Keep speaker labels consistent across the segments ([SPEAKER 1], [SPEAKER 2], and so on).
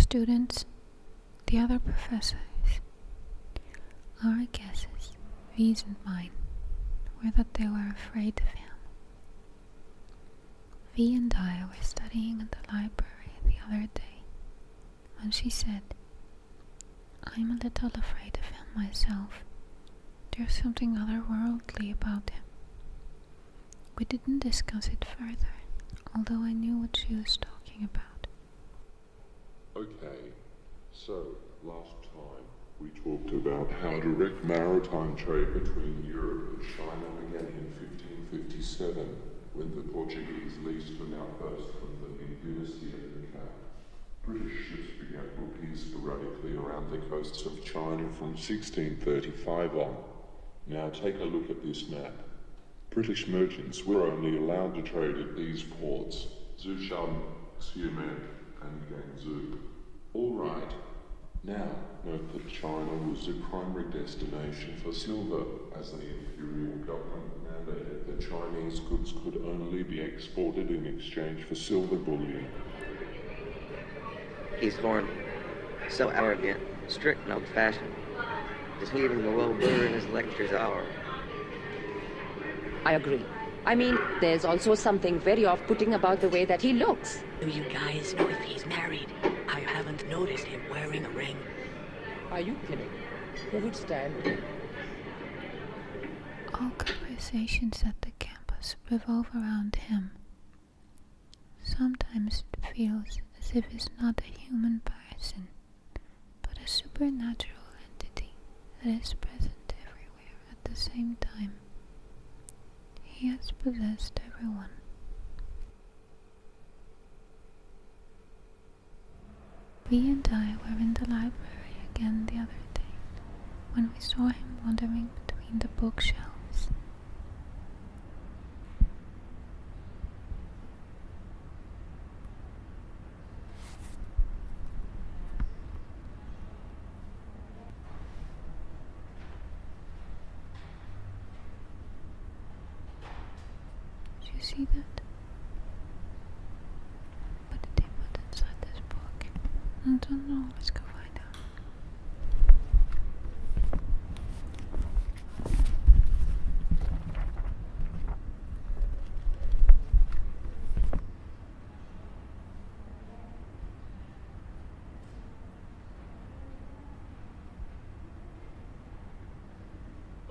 [SPEAKER 1] students, the other professors. Our guesses, V's and mine, were that they were afraid of him. V and I were studying in the library the other day, and she said, "I'm a little afraid of him myself. There's something otherworldly about him." We didn't discuss it further, although I knew what she was talking about.
[SPEAKER 2] Okay, so last time we talked about how direct maritime trade between Europe and China began in 1557, when the Portuguese leased an outpost from the Ming dynasty at the Cape. British ships began looking sporadically around the coasts of China from 1635 on. Now take a look at this map. British merchants were only allowed to trade at these ports, Zhoushan, Xiamen, and Guangzhou. All right. Now, note that China was the primary destination for silver, as the imperial government mandated that Chinese goods could only be exported in exchange for silver bullion.
[SPEAKER 3] He's horny, so arrogant, strict and old-fashioned. Just leaving the low bird in his lectures hour.
[SPEAKER 4] I agree. I mean, there's also something very off-putting about the way that he looks.
[SPEAKER 5] Do you guys know if he's married? I haven't noticed him wearing a ring.
[SPEAKER 4] Are you kidding? Who would stand?
[SPEAKER 1] All conversations at the campus revolve around him. Sometimes it feels as if he's not a human person, but a supernatural entity that is present everywhere at the same time. He has possessed everyone. V and I were in the library again the other day, when we saw him wandering between the bookshelves. Did you see that? What did they put inside this book? I don't know. Let's go find out.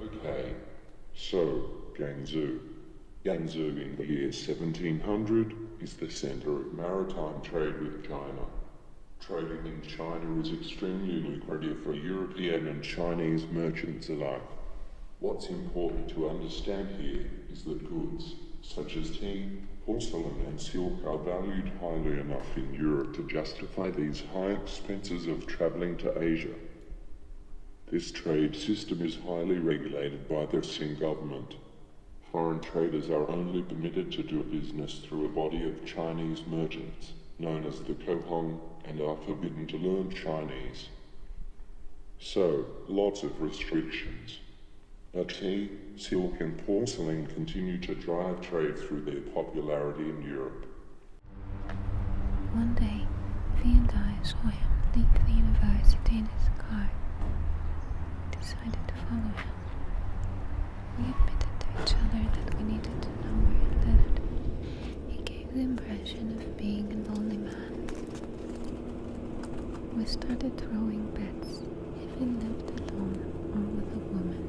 [SPEAKER 2] Okay, so Guangzhou. Guangzhou in the year 1700 is the center of maritime trade with China. Trading in China is extremely lucrative for European and Chinese merchants alike. What's important to understand here is that goods, such as tea, porcelain and silk, are valued highly enough in Europe to justify these high expenses of traveling to Asia. This trade system is highly regulated by the Qing government. Foreign traders are only permitted to do business through a body of Chinese merchants, known as the Kohong, and are forbidden to learn Chinese. So, lots of restrictions. But tea, silk and porcelain continue to drive trade through their popularity in Europe.
[SPEAKER 1] One day, V and I saw him leave the university in his car. We decided to follow him. We admitted to each other that we needed to know where he lived. He gave the impression of being a lonely man. We started throwing bets if he lived alone or with a woman.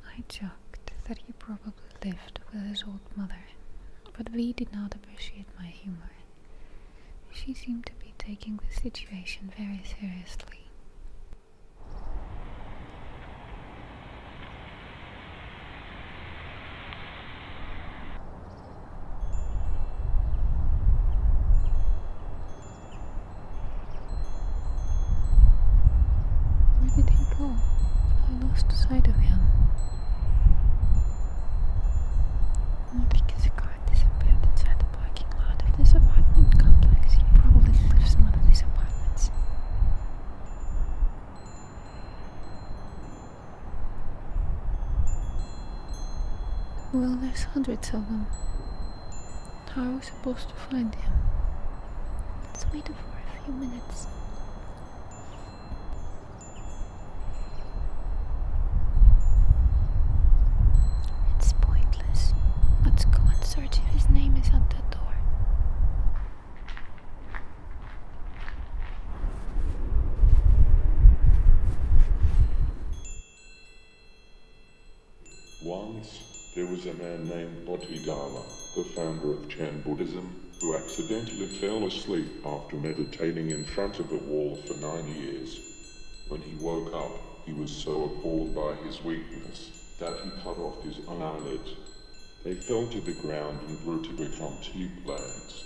[SPEAKER 1] I joked that he probably lived with his old mother, but V did not appreciate my humor. She seemed to be taking the situation very seriously. Where did he go? I lost sight of him. Aliki's car disappeared inside the parking lot of this apartment complex. He probably lives in one of these apartments. Well, there's hundreds of them. How are we supposed to find him? Let's wait for a few. few minutes. It's pointless. Let's go and search if his name is at the door.
[SPEAKER 2] Once, there was a man named Bodhidharma, the founder of Chan Buddhism, who accidentally fell asleep after meditating in front of a wall for 9 years. When he woke up, he was so appalled by his weakness that he cut off his own eyelids. They fell to the ground and grew to become tea plants.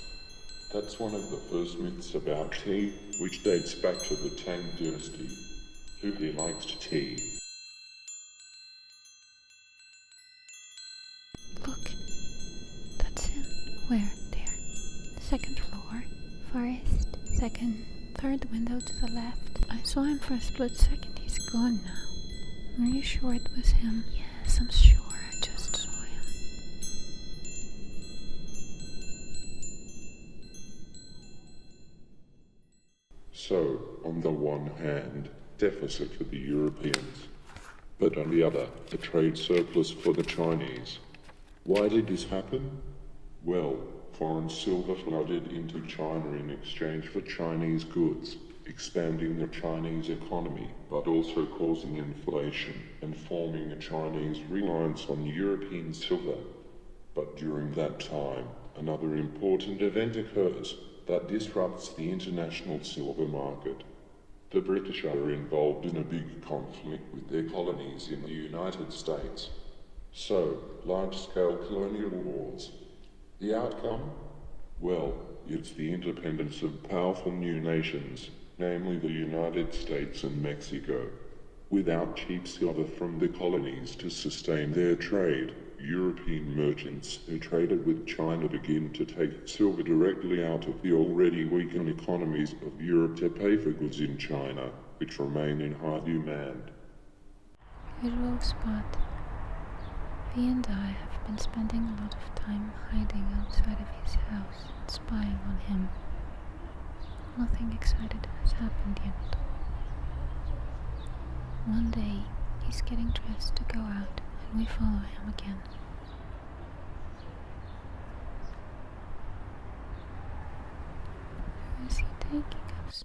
[SPEAKER 2] That's one of the first myths about tea, which dates back to the Tang dynasty. Who here likes tea?
[SPEAKER 1] Look, that's him. Where? There. Second floor, forest, second, third window to the left. I saw him for a split second. He's gone now. Are you sure it was him? Yes, I'm sure. I just saw him.
[SPEAKER 2] So, on the one hand, deficit for the Europeans, but on the other, a trade surplus for the Chinese. Why did this happen? Well, foreign silver flooded into China in exchange for Chinese goods, expanding the Chinese economy, but also causing inflation and forming a Chinese reliance on European silver. But during that time, another important event occurs that disrupts the international silver market. The British are involved in a big conflict with their colonies in the United States. So, large-scale colonial wars. The outcome? Well, it's the independence of powerful new nations, namely the United States and Mexico. Without cheap silver from the colonies to sustain their trade, European merchants who traded with China begin to take silver directly out of the already weakened economies of Europe to pay for goods in China, which remain in high demand.
[SPEAKER 1] Usual spot. V and I have been spending a lot of time hiding outside of his house and spying on him. Nothing exciting has happened yet. One day, he's getting dressed to go out, and we follow him again. Where is he taking us?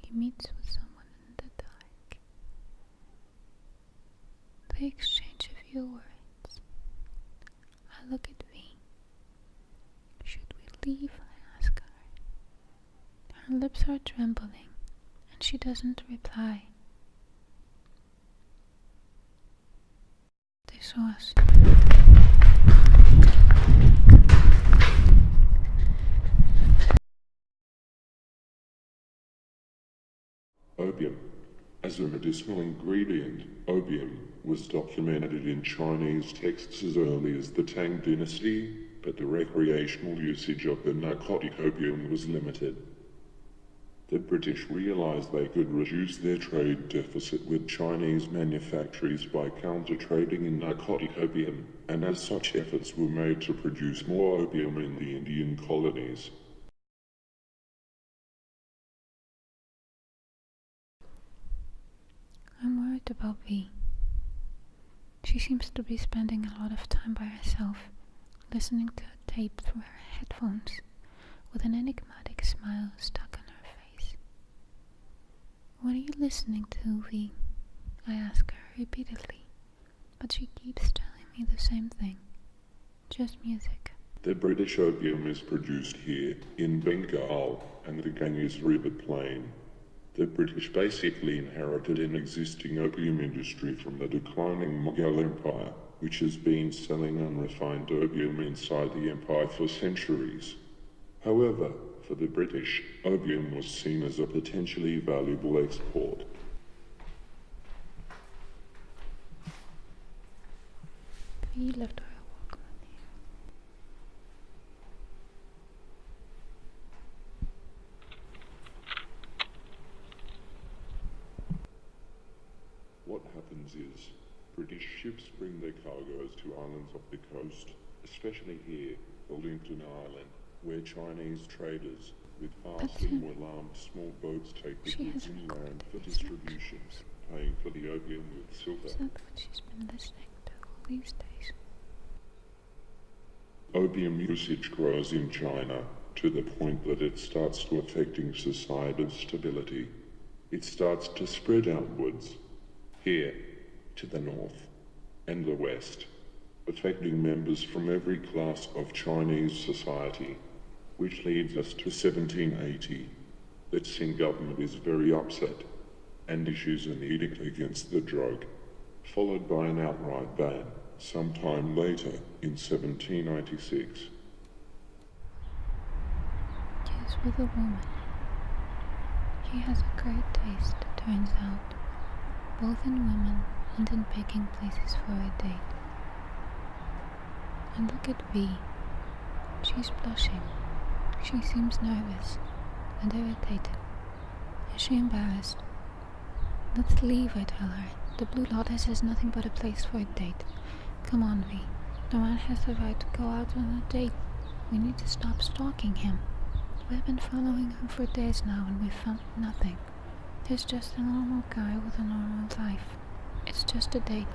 [SPEAKER 1] He meets with someone in the dark. They exchange a few words. I look at V. Should we leave? I ask her. Her lips are trembling, and she doesn't reply. They saw us.
[SPEAKER 2] Opium. As a medicinal ingredient, opium was documented in Chinese texts as early as the Tang dynasty, but the recreational usage of the narcotic opium was limited. The British realized they could reduce their trade deficit with Chinese manufacturers by counter-trading in narcotic opium, and as such efforts were made to produce more opium in the Indian colonies.
[SPEAKER 1] I'm worried about V. She seems to be spending a lot of time by herself, listening to a tape through her headphones, with an enigmatic smile stuck on her face. What are you listening to, V? I ask her repeatedly, but she keeps telling me the same thing. Just music.
[SPEAKER 2] The British opium is produced here, in Bengal, and the Ganges River Plain. The British basically inherited an existing opium industry from the declining Mughal Empire, which has been selling unrefined opium inside the empire for centuries. However, for the British, opium was seen as a potentially valuable export.
[SPEAKER 1] V left her Walkman here.
[SPEAKER 2] What happens is, British ships bring their cargoes to islands off the coast, especially here, the Lincoln Island, where Chinese traders With
[SPEAKER 1] That's
[SPEAKER 2] vastly
[SPEAKER 1] him.
[SPEAKER 2] more armed small boats take the
[SPEAKER 1] She
[SPEAKER 2] goods
[SPEAKER 1] has
[SPEAKER 2] inland for
[SPEAKER 1] recorded his
[SPEAKER 2] distribution, paying for the opium with silver.
[SPEAKER 1] Is that what she's been listening to all these days?
[SPEAKER 2] Opium usage grows in China to the point that it starts to affecting societal stability. It starts to spread outwards, here, to the north, and the west, affecting members from every class of Chinese society, which leads us to 1780. The Qing government is very upset and issues an edict against the drug, followed by an outright ban sometime later in 1796.
[SPEAKER 1] He is with a woman. He has a great taste, turns out, both in women and in picking places for a date. And look at V. She's blushing. She seems nervous and irritated. Is she embarrassed? Let's leave, I tell her. The Blue Lotus is nothing but a place for a date. Come on, V. The man has the right to go out on a date. We need to stop stalking him. We've been following him for days now and we've found nothing. He's just a normal guy with a normal life. It's just a date.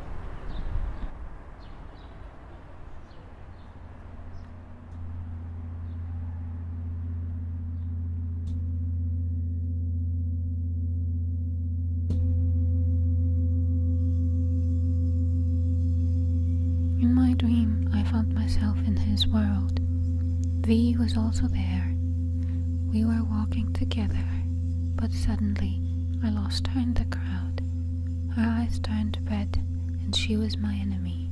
[SPEAKER 1] In my dream, I found myself in his world. V was also there. We were walking together, but suddenly I lost her in the crowd. Her eyes turned red, and she was my enemy.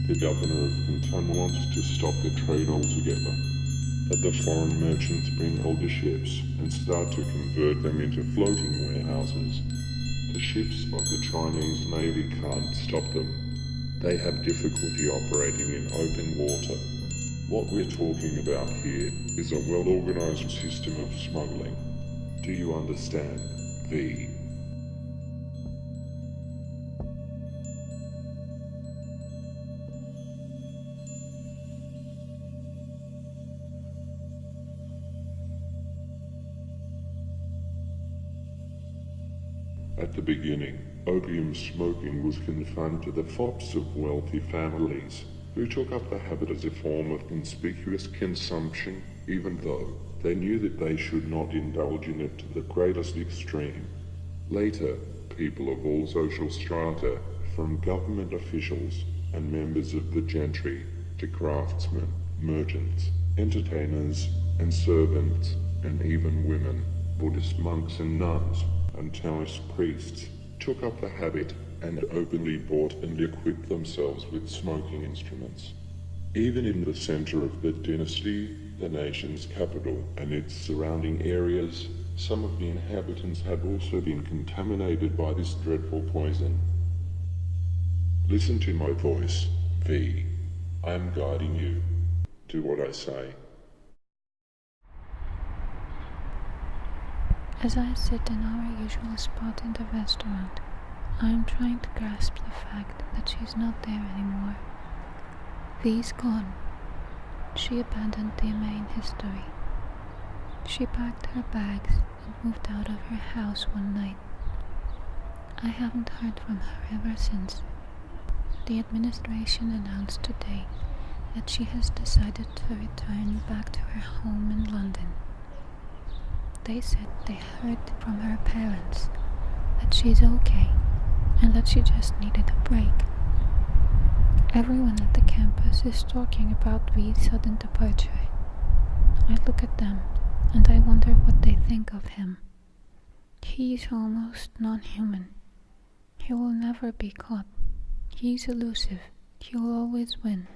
[SPEAKER 2] The governor of Canton wants to stop the trade altogether, but the foreign merchants bring older ships and start to convert them into floating warehouses. The ships of the Chinese Navy can't stop them. They have difficulty operating in open water. What we're talking about here is a well-organized system of smuggling. Do you understand, V? At the beginning, opium smoking was confined to the fops of wealthy families, who took up the habit as a form of conspicuous consumption, even though they knew that they should not indulge in it to the greatest extreme. Later, people of all social strata, from government officials and members of the gentry to craftsmen, merchants, entertainers, and servants, and even women, Buddhist monks and nuns, and Taoist priests took up the habit and openly bought and equipped themselves with smoking instruments. Even in the center of the dynasty, the nation's capital, and its surrounding areas, some of the inhabitants had also been contaminated by this dreadful poison. Listen to my voice, V. I am guiding you. Do what I say.
[SPEAKER 1] As I sit in our usual spot in the restaurant, I am trying to grasp the fact that she's not there anymore. V's gone. She abandoned the main history. She packed her bags and moved out of her house one night. I haven't heard from her ever since. The administration announced today that she has decided to return back to her home in London. They said they heard from her parents that she's okay and that she just needed a break. Everyone at the campus is talking about V's sudden departure. I look at them and I wonder what they think of him. He's almost non-human. He will never be caught. He's elusive. He'll always win.